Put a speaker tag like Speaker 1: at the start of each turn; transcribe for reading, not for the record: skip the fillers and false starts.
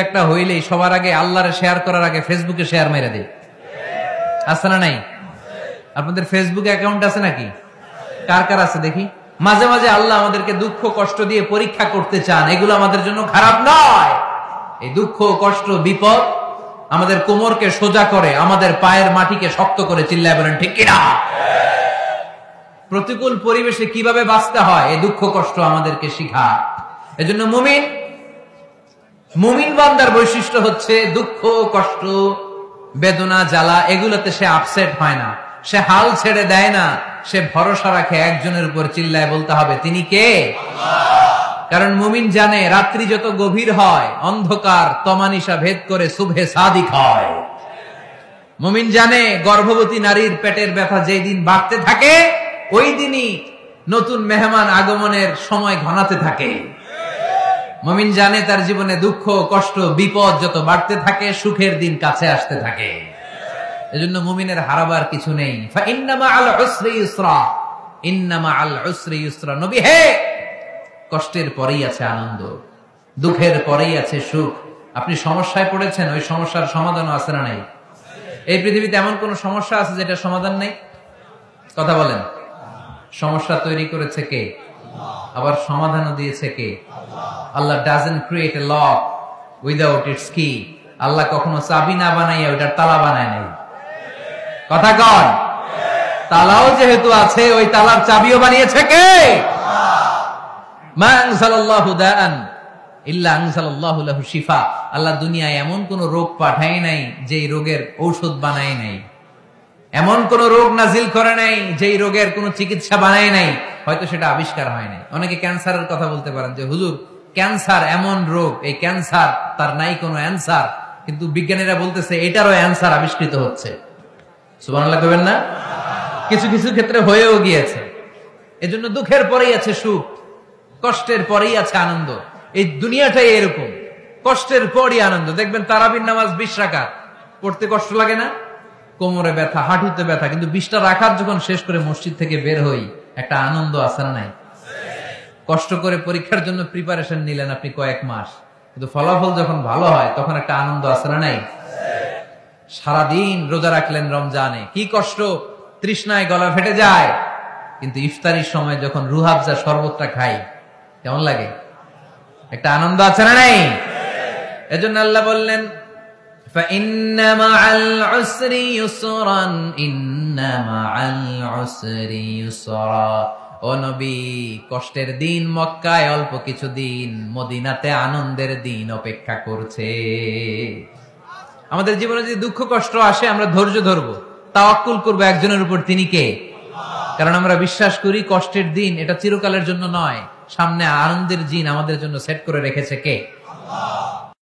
Speaker 1: একটা হইলেই সবার আগে আল্লাহরে শেয়ার করার আগে ফেসবুকে শেয়ার মেরে দেয়, আছে না নাই? আপনাদের ফেসবুক অ্যাকাউন্ট আছে নাকি? কার কার আছে দেখি। মাঝে মাঝে আল্লাহ আমাদেরকে দুঃখ কষ্ট দিয়ে পরীক্ষা করতে চান, এগুলো আমাদের জন্য খারাপ নয়। এই দুঃখ কষ্ট বিপদ আমাদের কোমরকে সোজা করে, আমাদের পায়ের মাটিকে শক্ত করে। চিল্লায় বলেন ঠিক কিনা? প্রতিকূল পরিবেশে কিভাবে বাঁচতে হয় এই দুঃখ কষ্ট আমাদেরকে শিখায়। এজন্য মুমিন বান্দার বৈশিষ্ট্য হচ্ছে দুঃখ কষ্ট বেদনা জ্বালা এগুলোতে সে আপসেট হয় না, সে হাল ছেড়ে দেয় না, সে ভরসা রাখে একজনের উপর। চিল্লায় বলতে হবে তিনি কে? কারণ মুমিন জানে রাত্রি যত গভীর হয় অন্ধকার তমানিসা ভেদ করে সুবহে সাদিক হয়। মুমিন জানে গর্ভবতী নারীর পেটের ব্যথা যেই দিন বাড়তে থাকে ওই দিনই নতুন মেহমান আগমনের সময় ঘনাতে থাকে। মুমিন জানে তার জীবনে দুঃখ কষ্ট বিপদ যত বাড়তে থাকে সুখের দিন কাছে আসতে থাকে। এজন্য মুমিনের হারাবার কিছু নেই। ফাইন্না মাআল উসরি ইউসরা, ইন্না মাআল উসরি ইউসরা। নবী হে, কষ্টের পরেই আছে আনন্দ, দুঃখের পরেই আছে সুখ। আপনি সমস্যায় পড়েছেন, ওই সমস্যার সমাধানও আছে না নাই? এই পৃথিবীতে এমন কোন সমস্যা আছে যেটা সমাধান নেই? কথা বলেন। সমস্যা তৈরি করেছে কে? আবার সমাধানও দিয়েছে কে? আল্লাহ doesn't create a lock without its key. আল্লাহ কখনো চাবি না বানাইয়া ওইটার তালা বানায় নাই। কথা কন। তালাও যেহেতু আছে ওই তালার চাবিও বানিয়েছে কে? মা আনজালাল্লাহু দাআন ইল্লা আনজালাল্লাহু লাহু শিফা। আল্লাহ দুনিয়ায় এমন কোন রোগ পাঠায় নাই যেই রোগের ঔষধ বানায় নাই, এমন কোন রোগ নাজিল করে নাই যেই রোগের কোন চিকিৎসা বানায় নাই, হয়তো সেটা আবিষ্কার হয় নাই। অনেকে ক্যান্সারের কথা বলতে পারেন যে হুজুর ক্যান্সার এমন রোগ, এই ক্যান্সার তার নাই কোনো অ্যান্সার, কিন্তু বিজ্ঞানীরা বলতেছে এটারও অ্যান্সার আবিষ্কৃত হচ্ছে। সুবহানাল্লাহ কইবেন না? কিছু কিছু ক্ষেত্রে হয়েও গিয়েছে। এজন্য দুঃখের পরেই আছে সুখ, কষ্টের পরেই আছে আনন্দ। এই দুনিয়াটাই এরকম, কষ্টের পরই আনন্দ। দেখবেন তারাবির নামাজ 20 রাকাত পড়তে কষ্ট লাগে না? কোমরে ব্যথা, হাঁটুতে ব্যথা, কিন্তু 20টা রাকাত যখন শেষ করে মসজিদ থেকে বের হই একটা আনন্দ আছে না নাই? কষ্ট করে পরীক্ষার জন্য প্রিপারেশন নিলেন আপনি কয়েক মাস, কিন্তু ফলাফল যখন ভালো হয় তখন একটা আনন্দ আছে না নাই? সারাদিন রোজা রাখলেন রমজানে, কি কষ্ট, তৃষ্ণায় গলা ফেটে যায়, কিন্তু ইফতারির সময় যখন রুহাবজা শরবতটা খাই কেমন লাগে? একটা আনন্দ আছে না নাই? এজন্য আল্লাহ বললেন فَإِنَّ مَعَ الْعُسْرِ يُسْرًا إِنَّ مَعَ الْعُسْرِ يُسْرًا। ও নবী, কষ্টের দিন মক্কায় অল্প কিছু দিন, মদিনাতে আনন্দের দিন অপেক্ষা করছে। আমাদের জীবনে যদি দুঃখ কষ্ট আসে আমরা ধৈর্য ধরবো, তাওয়াক্কুল করবো একজনের উপর, তিনি কে? কারণ আমরা বিশ্বাস করি কষ্টের দিন এটা চিরকালের জন্য নয়, সামনে আনন্দের দিন আমাদের জন্য সেট করে রেখেছে কে?